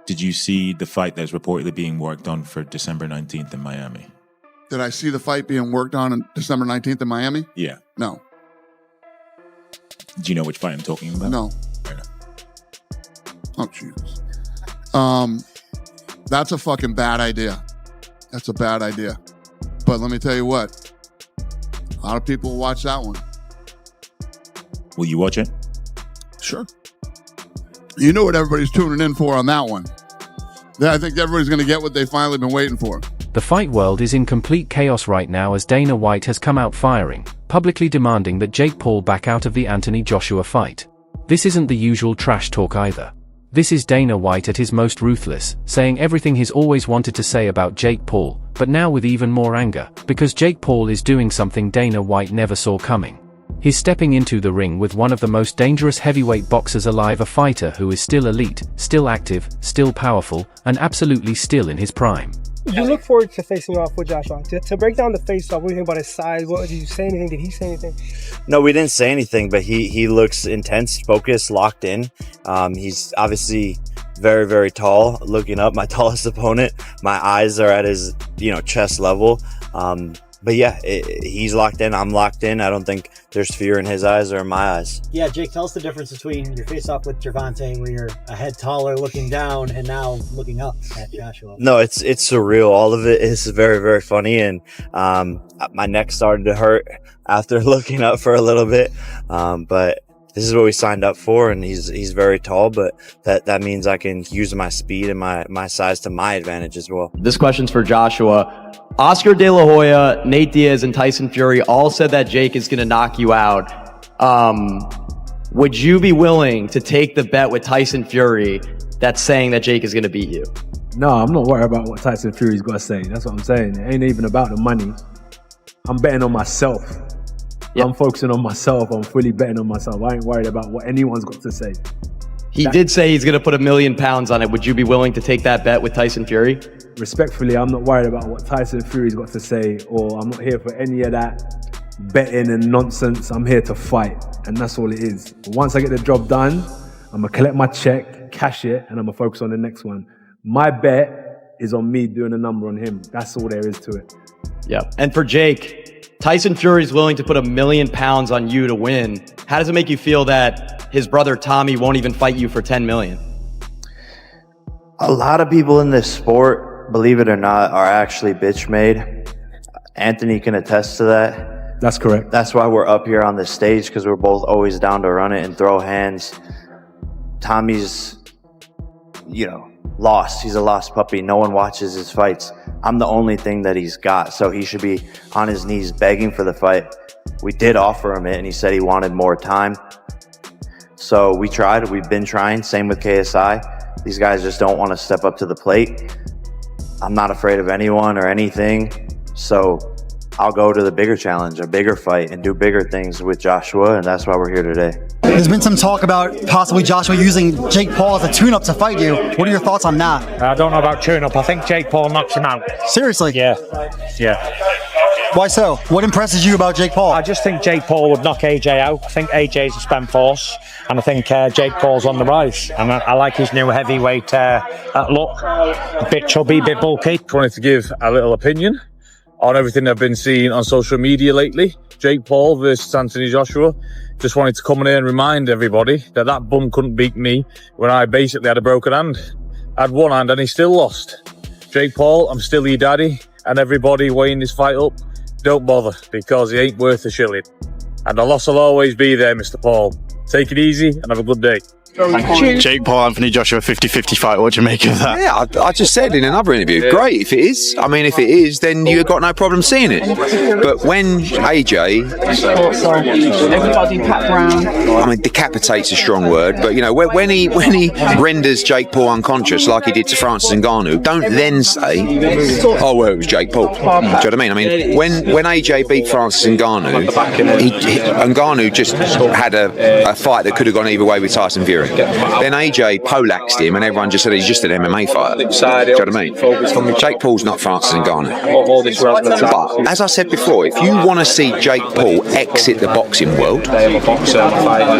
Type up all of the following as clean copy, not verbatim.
Did you see the fight that's reportedly being worked on for December 19th in Miami? Did I see the fight being worked on December 19th in Miami? Yeah. No. Do you know which fight I'm talking about? No. Fair enough. Oh, Jesus. That's a fucking bad idea. That's a bad idea. But let me tell you what. A lot of people will watch that one. Will you watch it? Sure. You know what everybody's tuning in for on that one. I think everybody's going to get what they've finally been waiting for. The fight world is in complete chaos right now as Dana White has come out firing, publicly demanding that Jake Paul back out of the Anthony Joshua fight. This isn't the usual trash talk either. This is Dana White at his most ruthless, saying everything he's always wanted to say about Jake Paul, but now with even more anger, because Jake Paul is doing something Dana White never saw coming. He's stepping into the ring with one of the most dangerous heavyweight boxers alive, a fighter who is still elite, still active, still powerful, and absolutely still in his prime. You look forward to facing off with Joshua. To break down the face-off, what do you think about his size? Did you say anything? Did he say anything? No, we didn't say anything, but he looks intense, focused, locked in. He's obviously very, very tall. Looking up, my tallest opponent. My eyes are at his, chest level. But yeah, he's locked in. I'm locked in. I don't think there's fear in his eyes or in my eyes. Yeah, Jake, tell us the difference between your face-off with Gervonta, where you're a head taller looking down, and now looking up at Joshua. No, it's surreal. All of it is very, very funny, and my neck started to hurt after looking up for a little bit. But this is what we signed up for, and he's very tall, but that means I can use my speed and my size to my advantage as well. This question's for Joshua. Oscar De La Hoya, Nate Diaz, and Tyson Fury all said that Jake is going to knock you out. Would you be willing to take the bet with Tyson Fury that's saying that Jake is going to beat you? No, I'm not worried about what Tyson Fury's got to say. That's what I'm saying. It ain't even about the money. I'm betting on myself. Yep. I'm focusing on myself. I'm fully betting on myself. I ain't worried about what anyone's got to say. He did say he's going to put £1 million on it. Would you be willing to take that bet with Tyson Fury? Respectfully, I'm not worried about what Tyson Fury's got to say, or I'm not here for any of that betting and nonsense. I'm here to fight, and that's all it is. But once I get the job done, I'm going to collect my check, cash it, and I'm going to focus on the next one. My bet is on me doing a number on him. That's all there is to it. Yeah. And for Jake, Tyson Fury is willing to put £1 million on you to win. How does it make you feel that his brother Tommy won't even fight you for $10 million? A lot of people in this sport, believe it or not, are actually bitch made. Anthony can attest to that. That's correct. That's why we're up here on this stage, because we're both always down to run it and throw hands. Tommy's, lost. He's a lost puppy. No one watches his fights. I'm the only thing that he's got, so he should be on his knees begging for the fight. We did offer him it, and he said he wanted more time. So we tried. We've been trying. Same with KSI. These guys just don't want to step up to the plate. I'm not afraid of anyone or anything, so I'll go to the bigger challenge, a bigger fight, and do bigger things with Joshua, and that's why we're here today. There's been some talk about possibly Joshua using Jake Paul as a tune-up to fight you. What are your thoughts on that? I don't know about tune-up. I think Jake Paul knocks him out. Seriously? Yeah. Why so? What impresses you about Jake Paul? I just think Jake Paul would knock AJ out. I think AJ's a spent force, and I think Jake Paul's on the rise. And I like his new heavyweight look. A bit chubby, a bit bulky. I wanted to give a little opinion on everything I've been seeing on social media lately. Jake Paul versus Anthony Joshua. Just wanted to come in here and remind everybody that bum couldn't beat me when I basically had a broken hand. I had one hand and he still lost. Jake Paul, I'm still your daddy, and everybody weighing this fight up, don't bother, because he ain't worth a shilling. And the loss will always be there, Mr. Paul. Take it easy and have a good day. Jake Paul, Anthony Joshua, 50-50 fight. What do you make of that? Yeah, I just said in another interview, great if it is. I mean, if it is, then you've got no problem seeing it. But when AJ, everybody Pat Brown. I mean, decapitate's a strong word, but when he renders Jake Paul unconscious like he did to Francis Ngannou, don't then say, oh well, it was Jake Paul. Do you know what I mean? I mean, when AJ beat Francis Ngannou, Ngannou just had a fight that could have gone either way with Tyson Fury. Then AJ poleaxed him, and everyone just said he's just an MMA fighter. Do you know what I mean? Jake Paul's not Francis Ngannou. But as I said before, if you want to see Jake Paul exit the boxing world,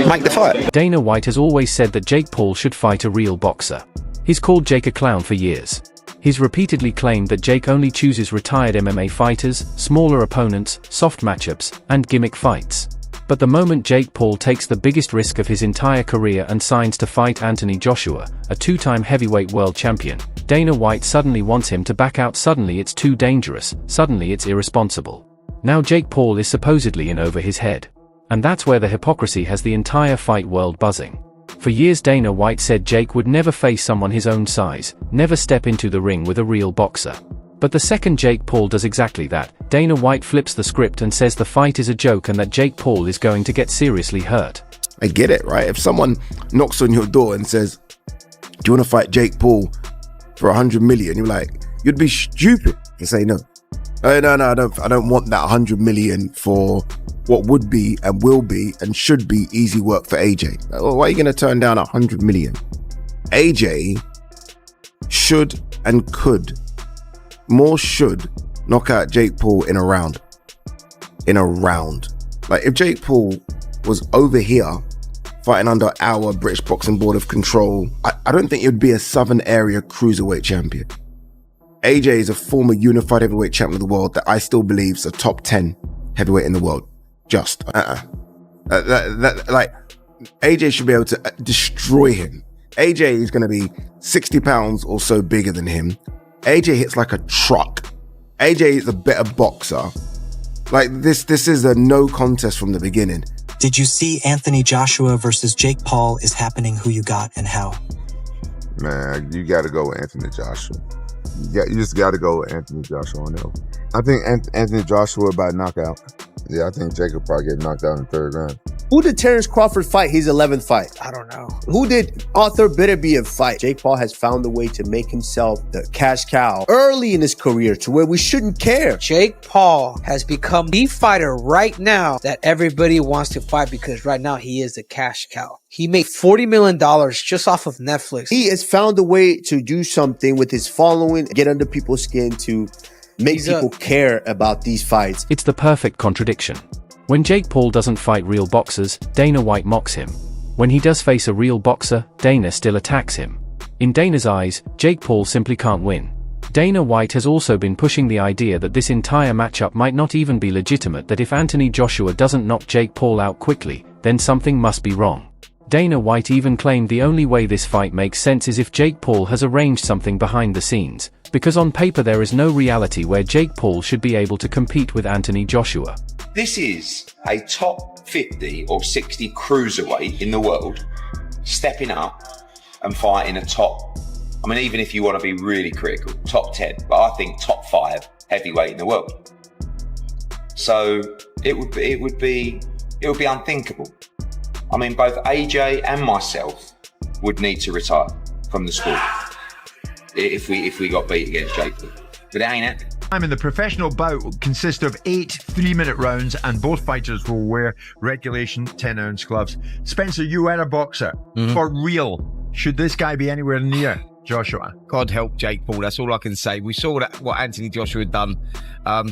make the fight. Dana White has always said that Jake Paul should fight a real boxer. He's called Jake a clown for years. He's repeatedly claimed that Jake only chooses retired MMA fighters, smaller opponents, soft matchups, and gimmick fights. But the moment Jake Paul takes the biggest risk of his entire career and signs to fight Anthony Joshua, a two-time heavyweight world champion, Dana White suddenly wants him to back out. Suddenly it's too dangerous, suddenly it's irresponsible. Now Jake Paul is supposedly in over his head. And that's where the hypocrisy has the entire fight world buzzing. For years Dana White said Jake would never face someone his own size, never step into the ring with a real boxer. But the second Jake Paul does exactly that, Dana White flips the script and says the fight is a joke and that Jake Paul is going to get seriously hurt. I get it, right? If someone knocks on your door and says, do you want to fight Jake Paul for 100 million? You're like, you'd be stupid to say no. No, I don't want that 100 million for what would be and will be and should be easy work for AJ. Why are you going to turn down 100 million? AJ should and could, more should, knock out Jake Paul in a round. Like if Jake Paul was over here fighting under our British Boxing Board of Control, I don't think it would be a Southern Area Cruiserweight champion. AJ is a former unified heavyweight champion of the world that I still believe is a top 10 heavyweight in the world. Like AJ should be able to destroy him. AJ is going to be 60 pounds or so bigger than him. AJ hits like a truck. AJ is a better boxer. Like this is a no contest from the beginning. Did you see Anthony Joshua versus Jake Paul is happening? Who you got and how? Man, you got to go with Anthony Joshua. You just got to go with Anthony Joshua on that. I think Anthony Joshua by knockout. Yeah, I think Jake will probably get knocked out in the third round. Who did Terrence Crawford fight his 11th fight? I don't know. Who did Arthur Beterbiev fight? Jake Paul has found a way to make himself the cash cow early in his career to where we shouldn't care. Jake Paul has become the fighter right now that everybody wants to fight because right now he is a cash cow. He made $40 million just off of Netflix. He has found a way to do something with his following, get under people's skin to make people care about these fights. It's the perfect contradiction. When Jake Paul doesn't fight real boxers, Dana White mocks him. When he does face a real boxer, Dana still attacks him. In Dana's eyes, Jake Paul simply can't win. Dana White has also been pushing the idea that this entire matchup might not even be legitimate, that if Anthony Joshua doesn't knock Jake Paul out quickly, then something must be wrong. Dana White even claimed the only way this fight makes sense is if Jake Paul has arranged something behind the scenes, because on paper there is no reality where Jake Paul should be able to compete with Anthony Joshua. This is a top 50 or 60 cruiserweight in the world stepping up and fighting a top, I mean, even if you want to be really critical, top 10, but I think top 5 heavyweight in the world. So it would be unthinkable. I mean, both AJ and myself would need to retire from the sport if we got beat against Jake Paul. But it ain't happening. In the professional bout will consist of 8 3-minute rounds and both fighters will wear regulation 10-ounce gloves. Spencer, you are a boxer. For real, should this guy be anywhere near Joshua? God help Jake Paul, that's all I can say. We saw what Anthony Joshua had done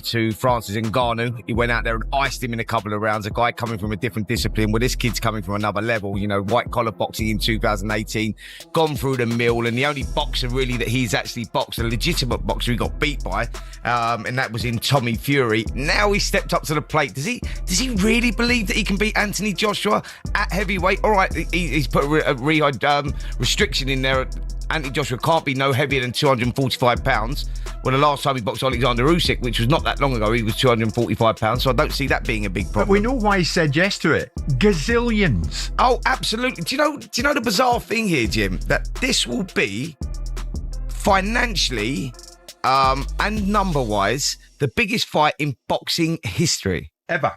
to Francis Ngannou. He went out there and iced him in a couple of rounds. A guy coming from a different discipline. Well, this kid's coming from another level. You know, white collar boxing in 2018, gone through the mill, and the only boxer really that he's actually boxed, a legitimate boxer he got beat by, and that was in Tommy Fury. Now he stepped up to the plate. Does he really believe that he can beat Anthony Joshua at heavyweight? All right, he's put a restriction in there. Anthony Joshua can't be no heavier than 245 pounds. Well, the last time he boxed Alexander Usyk, which was not that long ago, he was 245 pounds. So I don't see that being a big problem. But we know why he said yes to it. Gazillions. Oh, absolutely. Do you know the bizarre thing here, Jim? That this will be financially and number-wise the biggest fight in boxing history. Ever.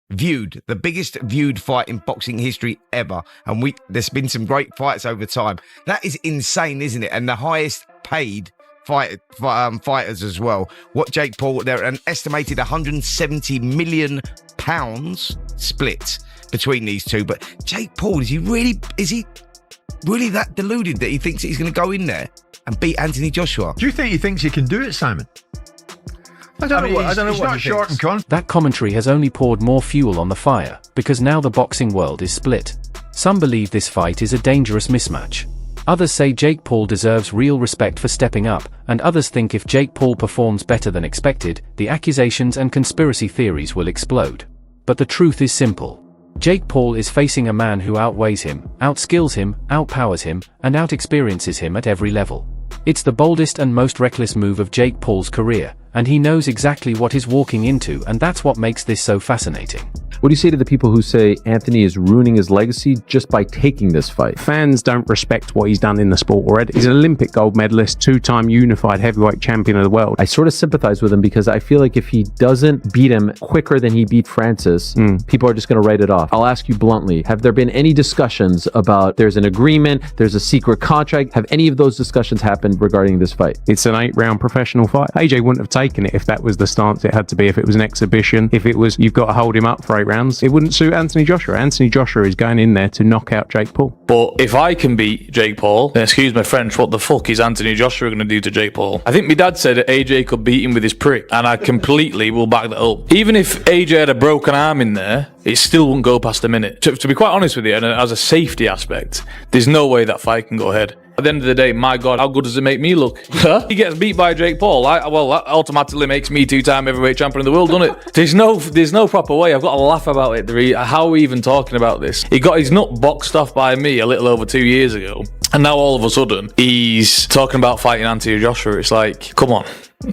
Viewed, the biggest viewed fight in boxing history ever, and there's been some great fights over time. That is insane, isn't it? And the highest paid fighters as well. What Jake Paul, they're an estimated £170 million split between these two. But Jake Paul, is he really that deluded that he thinks he's going to go in there and beat Anthony Joshua? Do you think he thinks he can do it, Simon? I don't know what he thinks. That commentary has only poured more fuel on the fire, because now the boxing world is split. Some believe this fight is a dangerous mismatch. Others say Jake Paul deserves real respect for stepping up, and others think if Jake Paul performs better than expected, the accusations and conspiracy theories will explode. But the truth is simple. Jake Paul is facing a man who outweighs him, outskills him, outpowers him, and outexperiences him at every level. It's the boldest and most reckless move of Jake Paul's career, and he knows exactly what he's walking into, and that's what makes this so fascinating. What do you say to the people who say Anthony is ruining his legacy just by taking this fight? Fans don't respect what he's done in the sport already. He's an Olympic gold medalist, 2-time unified heavyweight champion of the world. I sort of sympathize with him because I feel like if he doesn't beat him quicker than he beat Francis, people are just going to write it off. I'll ask you bluntly, have there been any discussions about there's an agreement, there's a secret contract? Have any of those discussions happened regarding this fight? It's an 8-round professional fight. AJ wouldn't have taken it if that was the stance it had to be, if it was an exhibition, if it was you've got to hold him up for 8 rounds. It wouldn't suit Anthony Joshua. Anthony Joshua is going in there to knock out Jake Paul. But if I can beat Jake Paul, then excuse my French, what the fuck is Anthony Joshua going to do to Jake Paul? I think my dad said that AJ could beat him with his prick, and I completely will back that up. Even if AJ had a broken arm in there, it still wouldn't go past a minute. To be quite honest with you, and as a safety aspect, there's no way that fight can go ahead. At the end of the day, my God, how good does it make me look? He gets beat by Jake Paul. Well, that automatically makes me 2-time heavyweight champion of the world, doesn't it? There's no proper way. I've got to laugh about it. How are we even talking about this? He got his nut boxed off by me a little over 2 years ago. And now all of a sudden, he's talking about fighting Anthony Joshua. It's like, come on.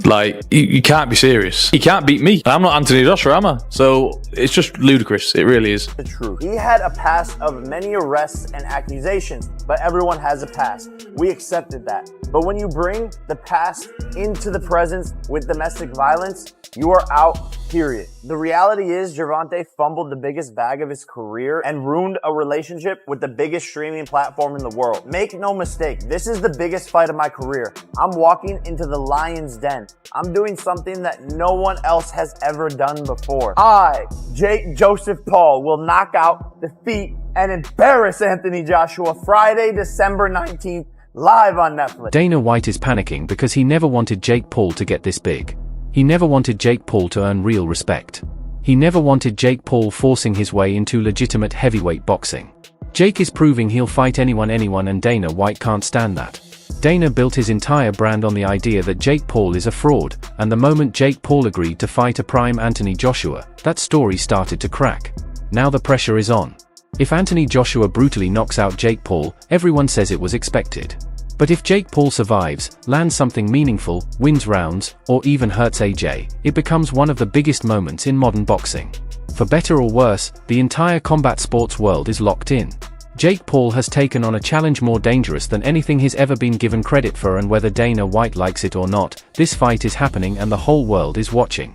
Like, you can't be serious. He can't beat me. I'm not Anthony Joshua, am I? So it's just ludicrous. It really is. The truth. He had a past of many arrests and accusations, but everyone has a past. We accepted that. But when you bring the past into the present with domestic violence, you are out, period. The reality is Gervonta fumbled the biggest bag of his career and ruined a relationship with the biggest streaming platform in the world. Make no mistake, this is the biggest fight of my career. I'm walking into the lion's den. I'm doing something that no one else has ever done before. I, Jake Joseph Paul, will knock out, defeat, and embarrass Anthony Joshua Friday, December 19th, live on Netflix. Dana White is panicking because he never wanted Jake Paul to get this big. He never wanted Jake Paul to earn real respect. He never wanted Jake Paul forcing his way into legitimate heavyweight boxing. Jake is proving he'll fight anyone, and Dana White can't stand that. Dana built his entire brand on the idea that Jake Paul is a fraud, and the moment Jake Paul agreed to fight a prime Anthony Joshua, that story started to crack. Now the pressure is on. If Anthony Joshua brutally knocks out Jake Paul, everyone says it was expected. But if Jake Paul survives, lands something meaningful, wins rounds, or even hurts AJ, it becomes one of the biggest moments in modern boxing. For better or worse, the entire combat sports world is locked in. Jake Paul has taken on a challenge more dangerous than anything he's ever been given credit for, and whether Dana White likes it or not, this fight is happening and the whole world is watching.